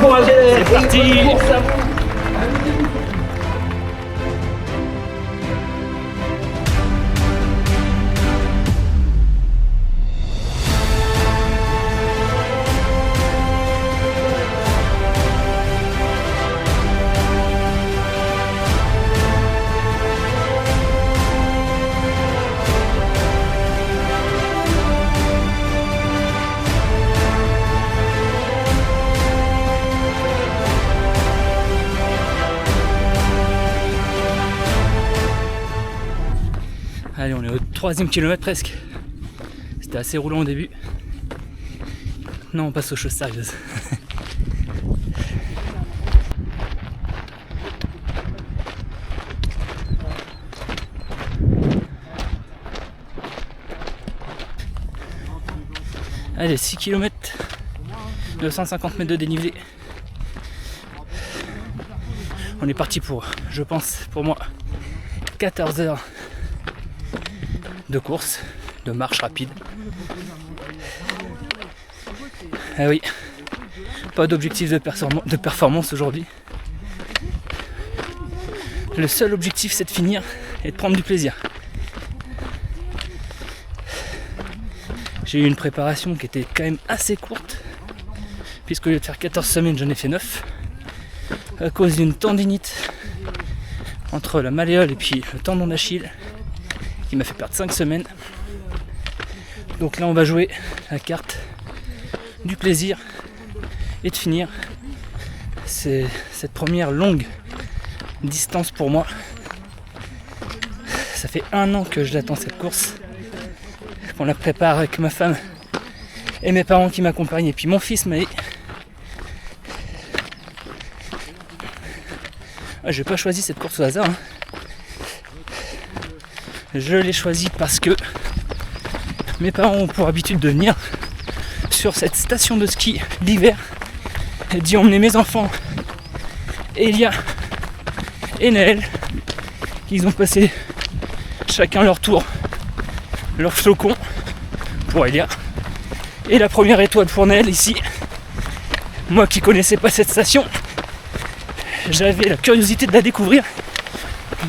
C'est parti. Allez, on est au 3e kilomètre presque. C'était assez roulant au début. Non, on passe aux choses sérieuses. Allez, 6 km, 250 mètres de dénivelé. On est parti pour, je pense, pour moi, 14 heures de course, de marche rapide. Ah oui, pas d'objectif de performance aujourd'hui. Le seul objectif, c'est de finir et de prendre du plaisir. J'ai eu une préparation qui était quand même assez courte, puisqu'au lieu de faire 14 semaines, j'en ai fait 9, à cause d'une tendinite entre la malléole et puis le tendon d'Achille, qui m'a fait perdre 5 semaines. Donc là on va jouer la carte du plaisir et de finir cette première longue distance pour moi. Ça fait 1 an que je l'attends cette course, qu'on la prépare avec ma femme et mes parents qui m'accompagnent et puis mon fils Maë. J'ai pas choisi cette course au hasard, hein. Je l'ai choisi parce que mes parents ont pour habitude de venir sur cette station de ski l'hiver et d'y emmener mes enfants, Elia et Naël. Ils ont passé chacun leur tour, leur flocon pour Elia et la première étoile pour Naël ici. Moi qui connaissais pas cette station, j'avais la curiosité de la découvrir,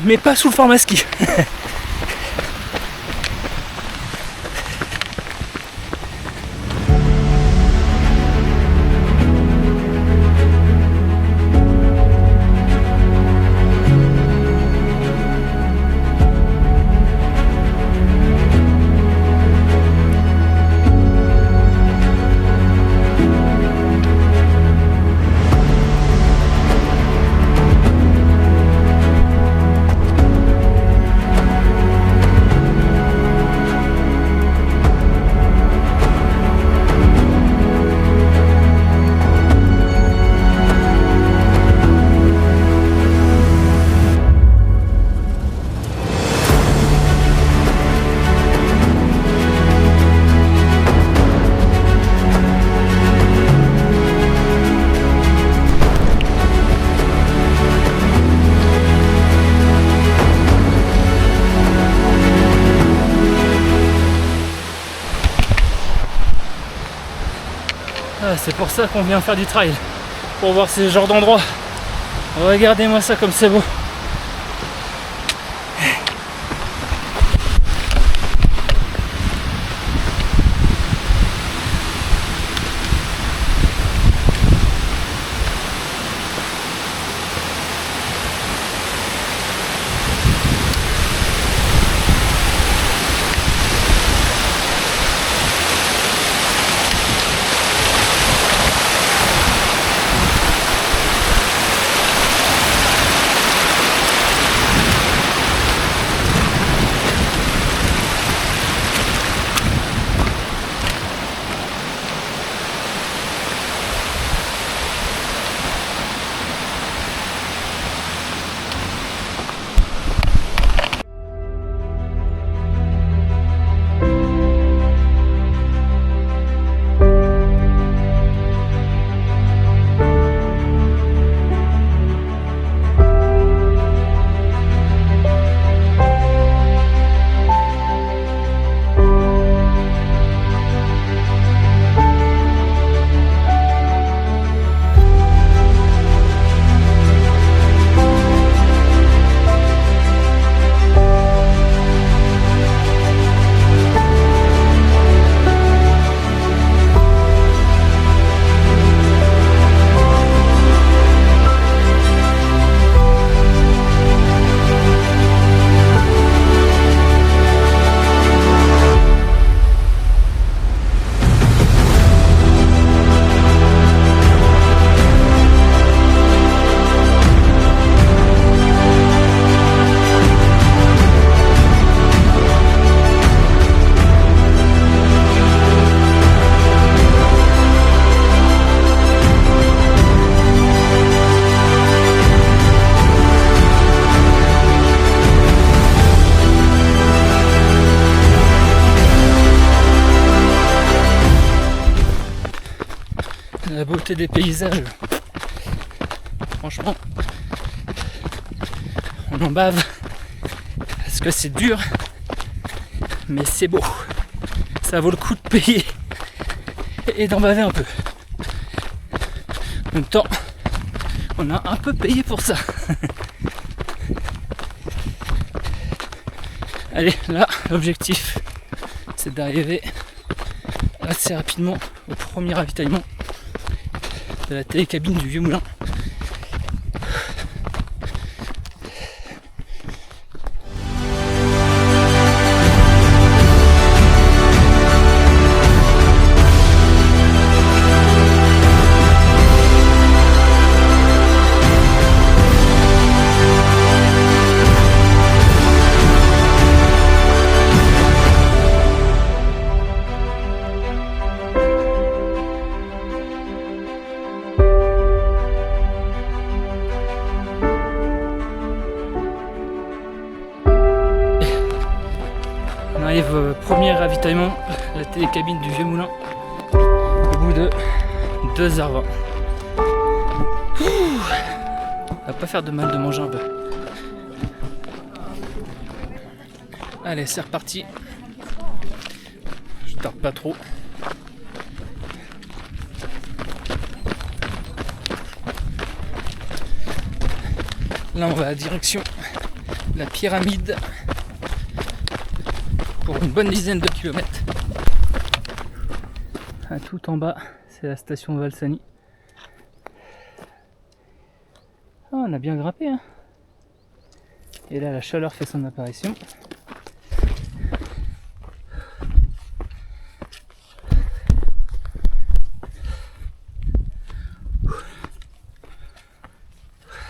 mais pas sous le format ski. C'est pour ça qu'on vient faire du trail, pour voir ce genre d'endroit. Regardez-moi ça comme c'est beau. la beauté des paysages. Franchement, on en bave parce que c'est dur, mais c'est beau. Ça vaut le coup de payer et d'en baver un peu. En même temps, on a un peu payé pour ça. Allez, là, l'objectif, c'est d'arriver assez rapidement au premier ravitaillement de la télécabine du Vieux Moulin. On arrive au premier ravitaillement, la télécabine du Vieux Moulin, au bout de 2h20. Ça va pas faire de mal de manger un peu. Allez, c'est reparti. Je tarde pas trop. Là, on va à direction de la pyramide pour une bonne dizaine de kilomètres. Tout en bas, c'est la station Valsani. Ah, on a bien grimpé, hein. Et là, la chaleur fait son apparition.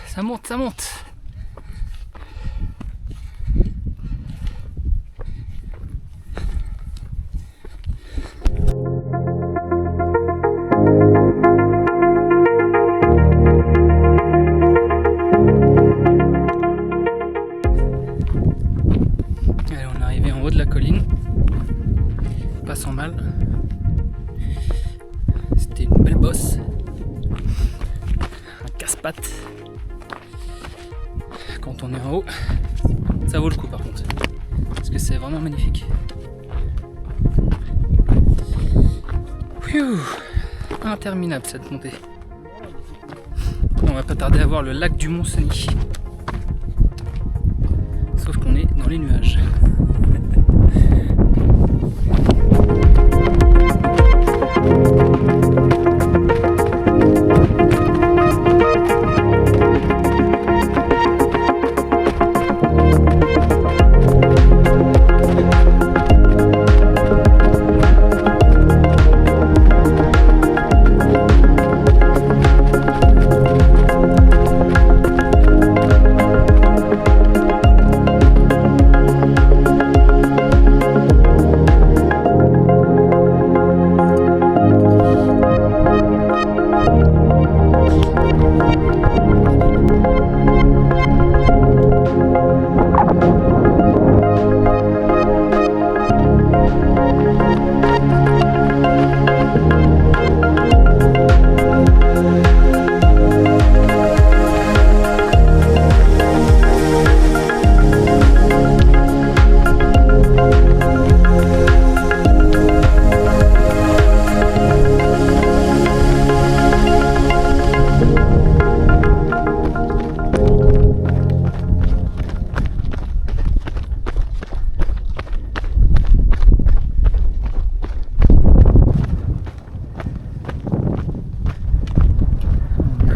Ça monte, ça monte. Allez, on est arrivé en haut de la colline. Pas sans mal. C'était une belle bosse. Un casse-pattes. Quand on est en haut, ça vaut le coup par contre. Parce que c'est vraiment magnifique. Pfiou, interminable cette montée. On va pas tarder à voir le lac du Mont-Cenis. Sauf qu'on est dans les nuages.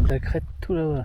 La crête tout là-bas.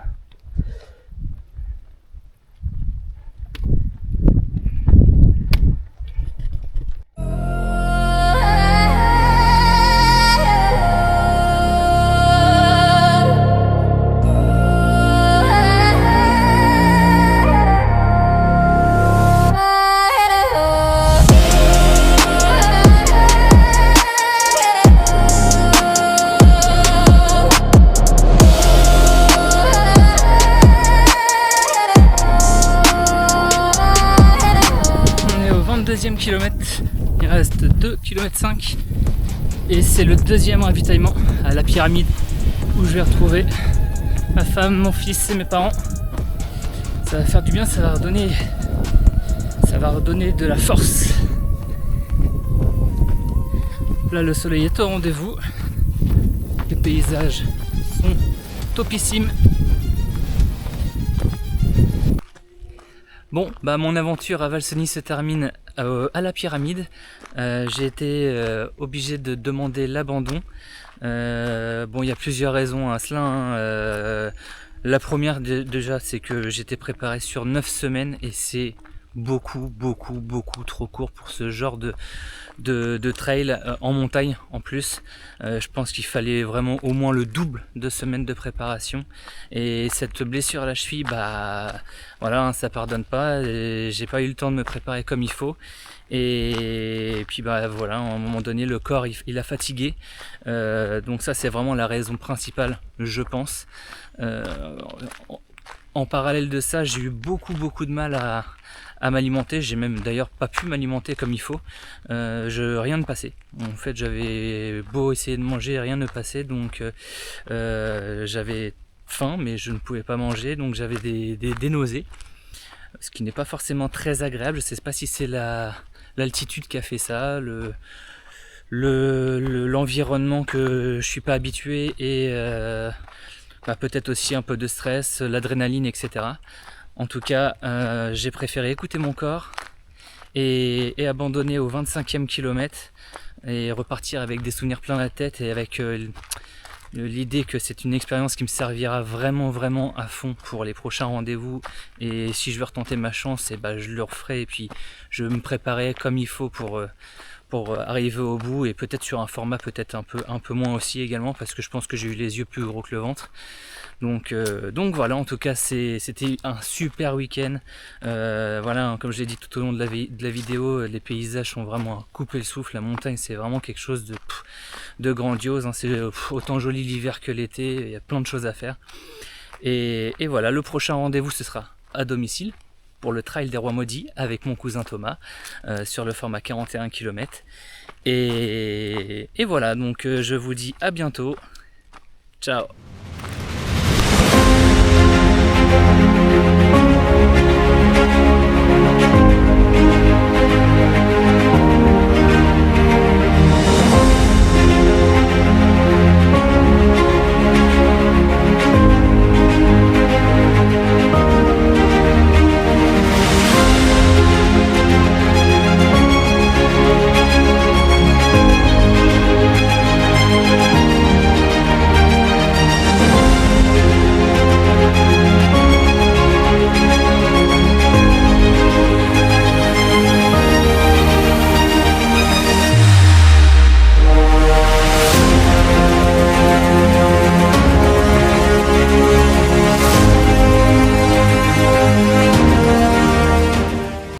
Deuxième kilomètre, il reste 2,5 km et c'est le deuxième ravitaillement à la pyramide où je vais retrouver ma femme, mon fils et mes parents. Ça va faire du bien, ça va redonner de la force. Là le soleil est au rendez-vous, les paysages sont topissimes. Bon, bah mon aventure à Valseny se termine à la pyramide. J'ai été obligé de demander l'abandon. Bon, il y a plusieurs raisons à cela. La première déjà, c'est que j'étais préparé sur 9 semaines et c'est beaucoup trop court pour ce genre de trail en montagne en plus. Je pense qu'il fallait vraiment au moins le double de semaines de préparation, et cette blessure à la cheville, bah voilà, ça pardonne pas, j'ai pas eu le temps de me préparer comme il faut, et puis bah voilà, à un moment donné le corps il a fatigué, donc ça c'est vraiment la raison principale, je pense. En parallèle de ça, j'ai eu beaucoup de mal à m'alimenter. J'ai même d'ailleurs pas pu m'alimenter comme il faut. Rien ne passait. En fait, j'avais beau essayer de manger, rien ne passait. Donc j'avais faim, mais je ne pouvais pas manger. Donc j'avais des nausées, ce qui n'est pas forcément très agréable. Je ne sais pas si c'est l'altitude qui a fait ça, l'environnement que je suis pas habitué, et peut-être aussi un peu de stress, l'adrénaline, etc. En tout cas, j'ai préféré écouter mon corps et abandonner au 25e kilomètre et repartir avec des souvenirs plein la tête, et avec l'idée que c'est une expérience qui me servira vraiment à fond pour les prochains rendez-vous. Et si je veux retenter ma chance, je le referai, et puis je me préparerai comme il faut pour arriver au bout, et peut-être sur un format peut-être un peu moins aussi également, parce que je pense que j'ai eu les yeux plus gros que le ventre. Donc voilà, en tout cas c'était un super week-end. Voilà, comme je l'ai dit tout au long de la vidéo, les paysages sont vraiment à couper le souffle. La montagne, c'est vraiment quelque chose de grandiose, hein. C'est autant joli l'hiver que l'été, il y a plein de choses à faire. Et voilà, le prochain rendez-vous ce sera à domicile pour le trail des Rois Maudits avec mon cousin Thomas, sur le format 41 km. Et voilà, donc je vous dis à bientôt. Ciao.